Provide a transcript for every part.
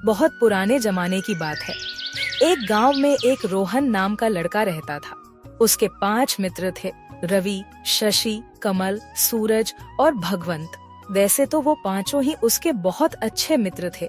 बहुत पुराने जमाने की बात है। एक गांव में एक रोहन नाम का लड़का रहता था। उसके 5 मित्र थे, रवि, शशि, कमल, सूरज और भगवंत। वैसे तो वो पांचों ही उसके बहुत अच्छे मित्र थे,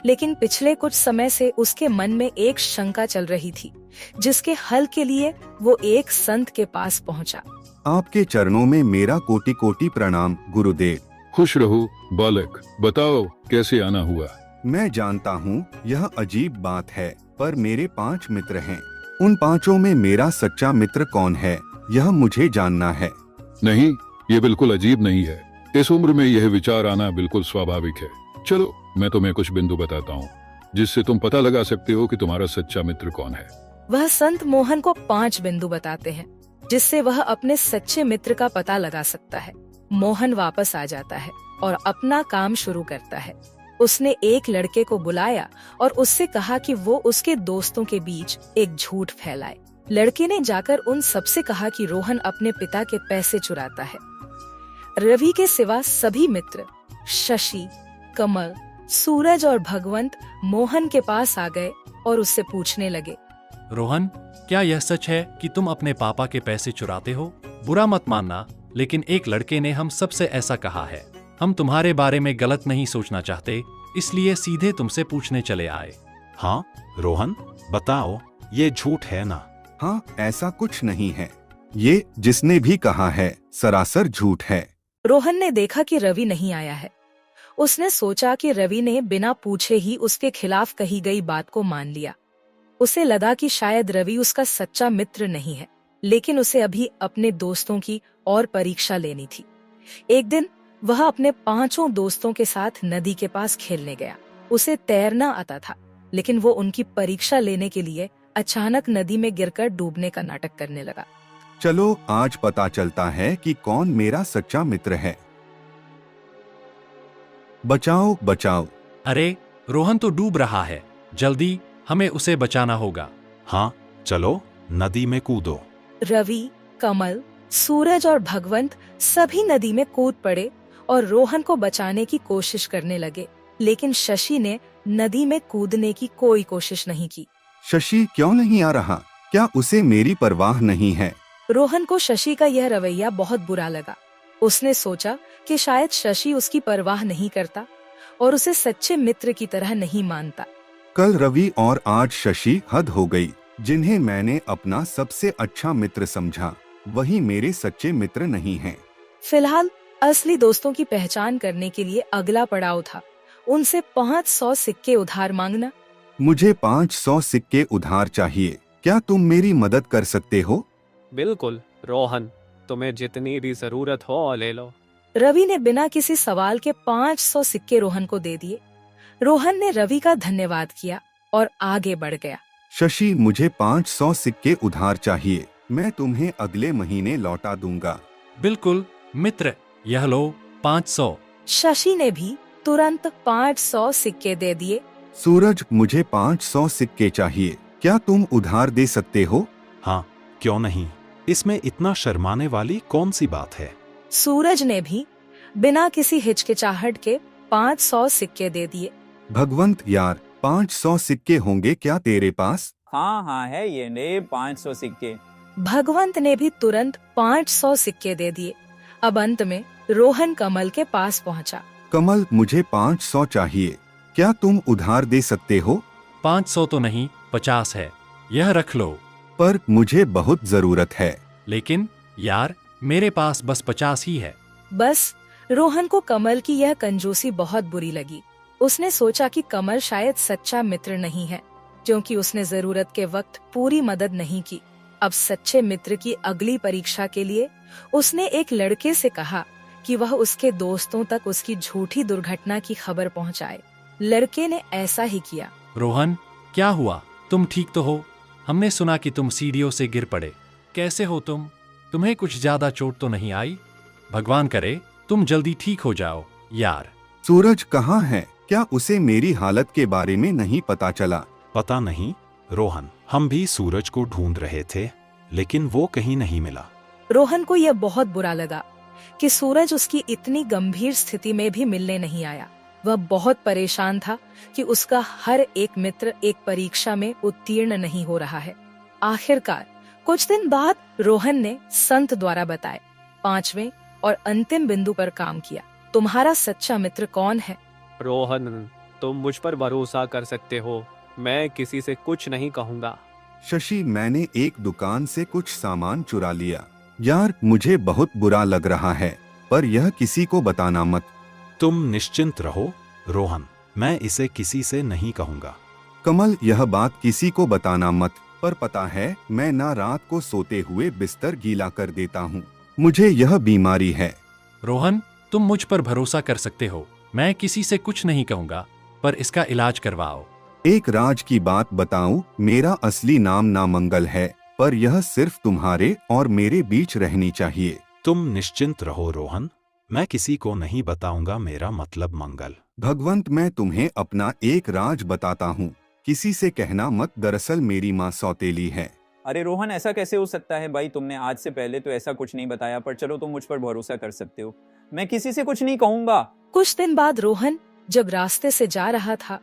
लेकिन पिछले कुछ समय से उसके मन में एक शंका चल रही थी, जिसके हल के लिए वो एक संत के पास पहुंचा। आपके चरणों में मेरा कोटि कोटि प्रणाम गुरुदेव। खुश रहो बालक, बताओ कैसे आना हुआ। मैं जानता हूँ यह अजीब बात है, पर मेरे 5 मित्र हैं। उन पांचों में मेरा सच्चा मित्र कौन है, यह मुझे जानना है। नहीं, ये बिल्कुल अजीब नहीं है। इस उम्र में यह विचार आना बिल्कुल स्वाभाविक है। चलो मैं तुम्हें कुछ बिंदु बताता हूँ, जिससे तुम पता लगा सकते हो कि तुम्हारा सच्चा मित्र कौन है। वह संत मोहन को 5 बिंदु बताते हैं, जिससे वह अपने सच्चे मित्र का पता लगा सकता है। मोहन वापस आ जाता है और अपना काम शुरू करता है। उसने एक लड़के को बुलाया और उससे कहा कि वो उसके दोस्तों के बीच एक झूठ फैलाए। लड़के ने जाकर उन सबसे कहा कि रोहन अपने पिता के पैसे चुराता है। रवि के सिवा सभी मित्र शशि, कमल, सूरज और भगवंत मोहन के पास आ गए और उससे पूछने लगे, रोहन, क्या यह सच है कि तुम अपने पापा के पैसे चुराते हो? बुरा मत मानना, लेकिन एक लड़के ने हम सबसे ऐसा कहा है। हम तुम्हारे बारे में गलत नहीं सोचना चाहते, इसलिए सीधे तुमसे पूछने चले आए। हाँ रोहन, बताओ, ये झूठ है ना? हाँ, ऐसा कुछ नहीं है। ये जिसने भी कहा है सरासर झूठ है। रोहन ने देखा कि रवि नहीं आया है। उसने सोचा कि रवि ने बिना पूछे ही उसके खिलाफ कही गई बात को मान लिया। उसे लगा कि शायद रवि उसका सच्चा मित्र नहीं है, लेकिन उसे अभी अपने दोस्तों की और परीक्षा लेनी थी। एक दिन वह अपने 5 दोस्तों के साथ नदी के पास खेलने गया। उसे तैरना आता था, लेकिन वो उनकी परीक्षा लेने के लिए अचानक नदी में गिरकर डूबने का नाटक करने लगा। चलो आज पता चलता है कि कौन मेरा सच्चा मित्र है। बचाओ बचाओ। अरे, रोहन तो डूब रहा है, जल्दी हमें उसे बचाना होगा। हाँ चलो, नदी में कूदो। रवि, कमल, सूरज और भगवंत सभी नदी में कूद पड़े और रोहन को बचाने की कोशिश करने लगे, लेकिन शशि ने नदी में कूदने की कोई कोशिश नहीं की। शशि क्यों नहीं आ रहा? क्या उसे मेरी परवाह नहीं है? रोहन को शशि का यह रवैया बहुत बुरा लगा। उसने सोचा कि शायद शशि उसकी परवाह नहीं करता और उसे सच्चे मित्र की तरह नहीं मानता। कल रवि और आज शशि हद हो गई। जिन्हें मैंने अपना सबसे अच्छा मित्र समझा, वही मेरे सच्चे मित्र नहीं हैं। फिलहाल असली दोस्तों की पहचान करने के लिए अगला पड़ाव था उनसे 500 सिक्के उधार मांगना। मुझे 500 सिक्के उधार चाहिए, क्या तुम मेरी मदद कर सकते हो? बिल्कुल रोहन, तुम्हें जितनी भी जरूरत हो ले लो। रवि ने बिना किसी सवाल के 500 सिक्के रोहन को दे दिए। रोहन ने रवि का धन्यवाद किया और आगे बढ़ गया। शशि, मुझे 500 सिक्के उधार चाहिए, मैं तुम्हें अगले महीने लौटा दूंगा। बिल्कुल मित्र, यह लो 500। शशि ने भी तुरंत 500 सिक्के दे दिए। सूरज, मुझे 500 सिक्के चाहिए, क्या तुम उधार दे सकते हो? हाँ क्यों नहीं, इसमें इतना शर्माने वाली कौन सी बात है? सूरज ने भी बिना किसी हिचकिचाहट के 500 सिक्के दे दिए। भगवंत यार, 500 सिक्के होंगे क्या तेरे पास? हाँ है, ये ले 500 सिक्के। भगवंत ने भी तुरंत 500 सिक्के दे दिए। अब अंत में रोहन कमल के पास पहुंचा। कमल, मुझे 500 चाहिए, क्या तुम उधार दे सकते हो? 500 तो नहीं, 50 है, यह रख लो। पर मुझे बहुत जरूरत है। लेकिन यार, मेरे पास बस 50 ही है। बस रोहन को कमल की यह कंजूसी बहुत बुरी लगी। उसने सोचा कि कमल शायद सच्चा मित्र नहीं है, क्योंकि उसने जरूरत के वक्त पूरी मदद नहीं की। अब सच्चे मित्र की अगली परीक्षा के लिए उसने एक लड़के से कहा कि वह उसके दोस्तों तक उसकी झूठी दुर्घटना की खबर पहुंचाए। लड़के ने ऐसा ही किया। रोहन, क्या हुआ? तुम ठीक तो हो? हमने सुना कि तुम सीढ़ियों से गिर पड़े। कैसे हो तुम? तुम्हें कुछ ज्यादा चोट तो नहीं आई? भगवान करे तुम जल्दी ठीक हो जाओ यार। सूरज कहाँ है? क्या उसे मेरी हालत के बारे में नहीं पता चला? पता नहीं रोहन, हम भी सूरज को ढूंढ रहे थे, लेकिन वो कहीं नहीं मिला। रोहन को यह बहुत बुरा लगा कि सूरज उसकी इतनी गंभीर स्थिति में भी मिलने नहीं आया। वह बहुत परेशान था कि उसका हर एक मित्र एक परीक्षा में उत्तीर्ण नहीं हो रहा है। आखिरकार कुछ दिन बाद रोहन ने संत द्वारा बताए 5वें और अंतिम बिंदु पर काम किया। तुम्हारा सच्चा मित्र कौन है? रोहन, तुम मुझ पर भरोसा कर सकते हो। मैं किसी से कुछ नहीं कहूँगा। शशि, मैंने एक दुकान से कुछ सामान चुरा लिया। यार, मुझे बहुत बुरा लग रहा है, पर यह किसी को बताना मत। तुम निश्चिंत रहो रोहन, मैं इसे किसी से नहीं कहूँगा। कमल, यह बात किसी को बताना मत, पर पता है मैं ना रात को सोते हुए बिस्तर गीला कर देता हूँ। मुझे यह बीमारी है। रोहन, तुम मुझ पर भरोसा कर सकते हो। मैं किसी से कुछ नहीं कहूँगा, पर इसका इलाज करवाओ। एक राज की बात बताऊं, मेरा असली नाम नामंगल है, पर यह सिर्फ तुम्हारे और मेरे बीच रहनी चाहिए। तुम निश्चिंत रहो रोहन, मैं किसी को नहीं बताऊंगा। मेरा मतलब मंगल। भगवंत, मैं तुम्हें अपना एक राज बताता हूँ, किसी से कहना मत। दरअसल मेरी माँ सौतेली है। अरे रोहन, ऐसा कैसे हो सकता है भाई? तुमने आज से पहले तो ऐसा कुछ नहीं बताया, पर चलो तुम मुझ पर भरोसा कर सकते हो। मैं किसी से कुछ नहीं कहूँगा। कुछ दिन बाद रोहन जब रास्ते से जा रहा था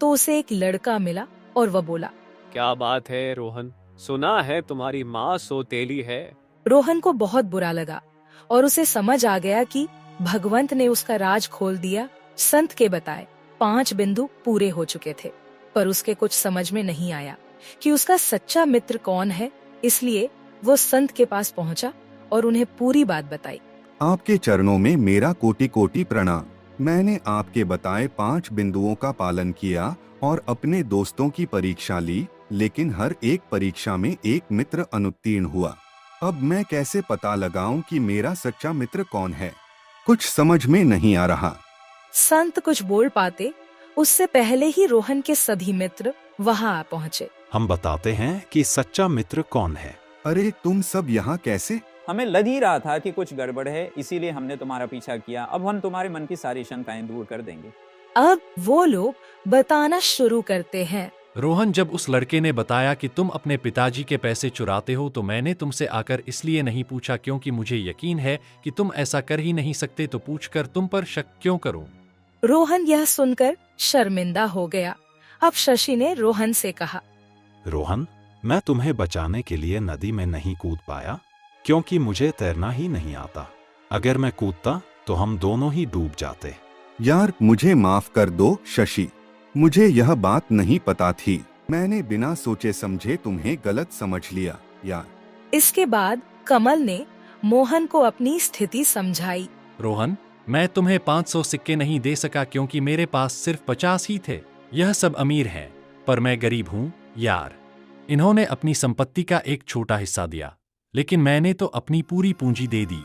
तो उसे एक लड़का मिला और वह बोला, क्या बात है रोहन, सुना है तुम्हारी माँ सौतेली है। रोहन को बहुत बुरा लगा और उसे समझ आ गया कि भगवंत ने उसका राज खोल दिया। संत के बताए 5 बिंदु पूरे हो चुके थे, पर उसके कुछ समझ में नहीं आया कि उसका सच्चा मित्र कौन है। इसलिए वो संत के पास पहुंचा और उन्हें पूरी बात बताई। आपके चरणों में मेरा कोटि कोटि प्रणाम। मैंने आपके बताए 5 बिंदुओं का पालन किया और अपने दोस्तों की परीक्षा ली, लेकिन हर एक परीक्षा में एक मित्र अनुत्तीर्ण हुआ। अब मैं कैसे पता लगाऊं कि मेरा सच्चा मित्र कौन है? कुछ समझ में नहीं आ रहा। संत कुछ बोल पाते उससे पहले ही रोहन के सभी मित्र वहां आ पहुंचे। हम बताते हैं कि सच्चा मित्र कौन है। अरे, तुम सब यहाँ कैसे? हमें लग ही रहा था कि कुछ गड़बड़ है, इसीलिए हमने तुम्हारा पीछा किया। अब हम तुम्हारे मन की सारी शंकाएं दूर कर देंगे। अब वो लोग बताना शुरू करते हैं। रोहन, जब उस लड़के ने बताया कि तुम अपने पिताजी के पैसे चुराते हो, तो मैंने तुमसे आकर इसलिए नहीं पूछा क्योंकि मुझे यकीन है कि तुम ऐसा कर ही नहीं सकते, तो पूछकर तुम पर शक क्यों करूं? रोहन यह सुनकर शर्मिंदा हो गया। अब शशि ने रोहन से कहा, रोहन, मैं तुम्हें बचाने के लिए नदी में नहीं कूद पाया क्योंकि मुझे तैरना ही नहीं आता। अगर मैं कूदता तो हम दोनों ही डूब जाते। यार, मुझे माफ कर दो शशि, मुझे यह बात नहीं पता थी। मैंने बिना सोचे समझे तुम्हें गलत समझ लिया यार। इसके बाद कमल ने मोहन को अपनी स्थिति समझाई। रोहन, मैं तुम्हें 500 सिक्के नहीं दे सका क्योंकि मेरे पास सिर्फ 50 ही थे। यह सब अमीर हैं, पर मैं गरीब हूँ यार। इन्होंने अपनी संपत्ति का एक छोटा हिस्सा दिया, लेकिन मैंने तो अपनी पूरी पूंजी दे दी।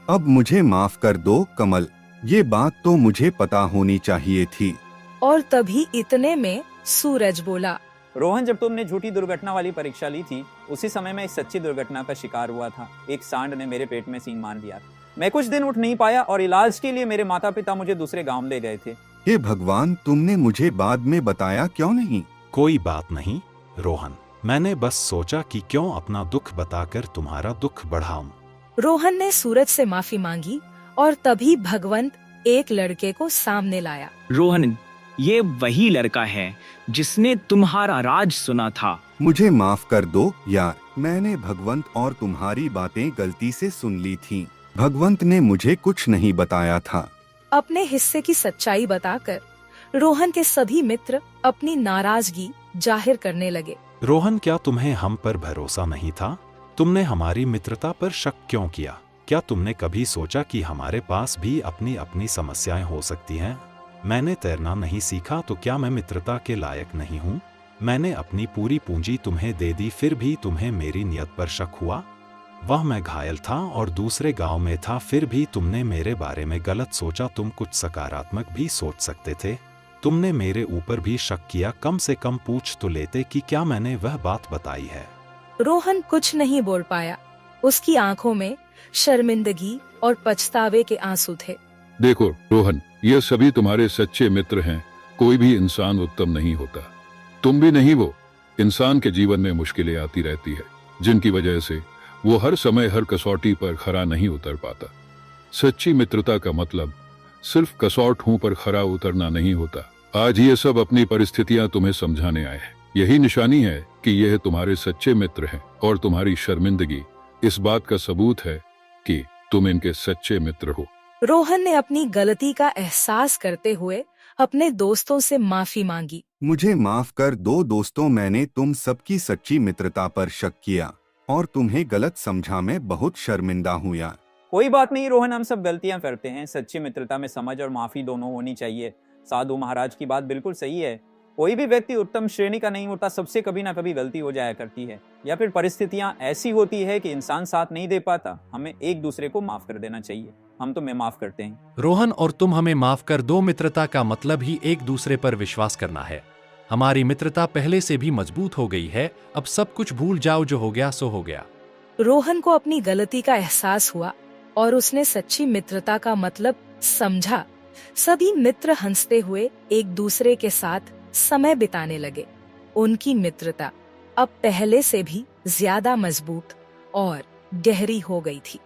अब मुझे माफ कर दो कमल, ये बात तो मुझे पता होनी चाहिए थी। और तभी इतने में सूरज बोला, रोहन, जब तुमने झूठी दुर्घटना वाली परीक्षा ली थी, उसी समय मैं इस सच्ची दुर्घटना का शिकार हुआ था। एक सांड ने मेरे पेट में सींग मार दिया। मैं कुछ दिन उठ नहीं पाया और इलाज के लिए मेरे माता पिता मुझे दूसरे गांव ले गए थे। हे भगवान, तुमने मुझे बाद में बताया क्यों नहीं? कोई बात नहीं रोहन, मैंने बस सोचा कि क्यों अपना दुख बताकर तुम्हारा दुख बढ़ाऊं। रोहन ने सूरज से माफी मांगी और तभी भगवंत एक लड़के को सामने लाया। रोहन, ये वही लड़का है जिसने तुम्हारा राज सुना था। मुझे माफ कर दो यार, मैंने भगवंत और तुम्हारी बातें गलती से सुन ली थी। भगवंत ने मुझे कुछ नहीं बताया था। अपने हिस्से की सच्चाई बताकर रोहन के सभी मित्र अपनी नाराजगी जाहिर करने लगे। रोहन, क्या तुम्हें हम पर भरोसा नहीं था? तुमने हमारी मित्रता पर शक क्यों किया? क्या तुमने कभी सोचा कि हमारे पास भी अपनी अपनी समस्याएं हो सकती हैं? मैंने तैरना नहीं सीखा तो क्या मैं मित्रता के लायक नहीं हूँ? मैंने अपनी पूरी पूंजी तुम्हें दे दी, फिर भी तुम्हें मेरी नियत पर शक हुआ। वह मैं घायल था और दूसरे गांव में था, फिर भी तुमने मेरे बारे में गलत सोचा। तुम कुछ सकारात्मक भी सोच सकते थे। तुमने मेरे ऊपर भी शक किया। कम से कम पूछ तो लेते कि क्या मैंने वह बात बताई है। रोहन कुछ नहीं बोल पाया। उसकी आंखों में शर्मिंदगी और पछतावे के आंसू थे। देखो रोहन, ये सभी तुम्हारे सच्चे मित्र हैं। कोई भी इंसान उत्तम नहीं होता, तुम भी नहीं। वो इंसान के जीवन में मुश्किलें आती रहती है, जिनकी वजह से वो हर समय हर कसौटी पर खरा नहीं उतर पाता। सच्ची मित्रता का मतलब सिर्फ कसौटों पर खरा उतरना नहीं होता। आज ये सब अपनी परिस्थितियां तुम्हें समझाने आए हैं। यही निशानी है कि यह तुम्हारे सच्चे मित्र हैं और तुम्हारी शर्मिंदगी इस बात का सबूत है कि तुम इनके सच्चे मित्र हो। रोहन ने अपनी गलती का एहसास करते हुए अपने दोस्तों से माफी मांगी। मुझे माफ कर दो दोस्तों, मैंने तुम सबकी सच्ची मित्रता पर शक किया और तुम्हें गलत समझा। मैं बहुत शर्मिंदा हूँ यार। कोई बात नहीं रोहन, हम सब गलतियां करते हैं। सच्ची मित्रता में समझ और माफी दोनों होनी चाहिए। साधु महाराज की बात बिल्कुल सही है। कोई भी व्यक्ति उत्तम श्रेणी का नहीं होता, सबसे कभी ना कभी गलती हो जाया करती है, या फिर परिस्थितियां ऐसी होती है कि इंसान साथ नहीं दे पाता। हमें एक दूसरे को माफ कर देना चाहिए। हम तुम्हें माफ करते हैं। रोहन और तुम हमें माफ कर दो। मित्रता का मतलब ही एक दूसरे पर विश्वास करना है। हमारी मित्रता पहले से भी मजबूत हो गई है। अब सब कुछ भूल जाओ, जो हो गया सो हो गया। रोहन को अपनी गलती का एहसास हुआ और उसने सच्ची मित्रता का मतलब समझा। सभी मित्र हंसते हुए एक दूसरे के साथ समय बिताने लगे। उनकी मित्रता अब पहले से भी ज्यादा मजबूत और गहरी हो गई थी।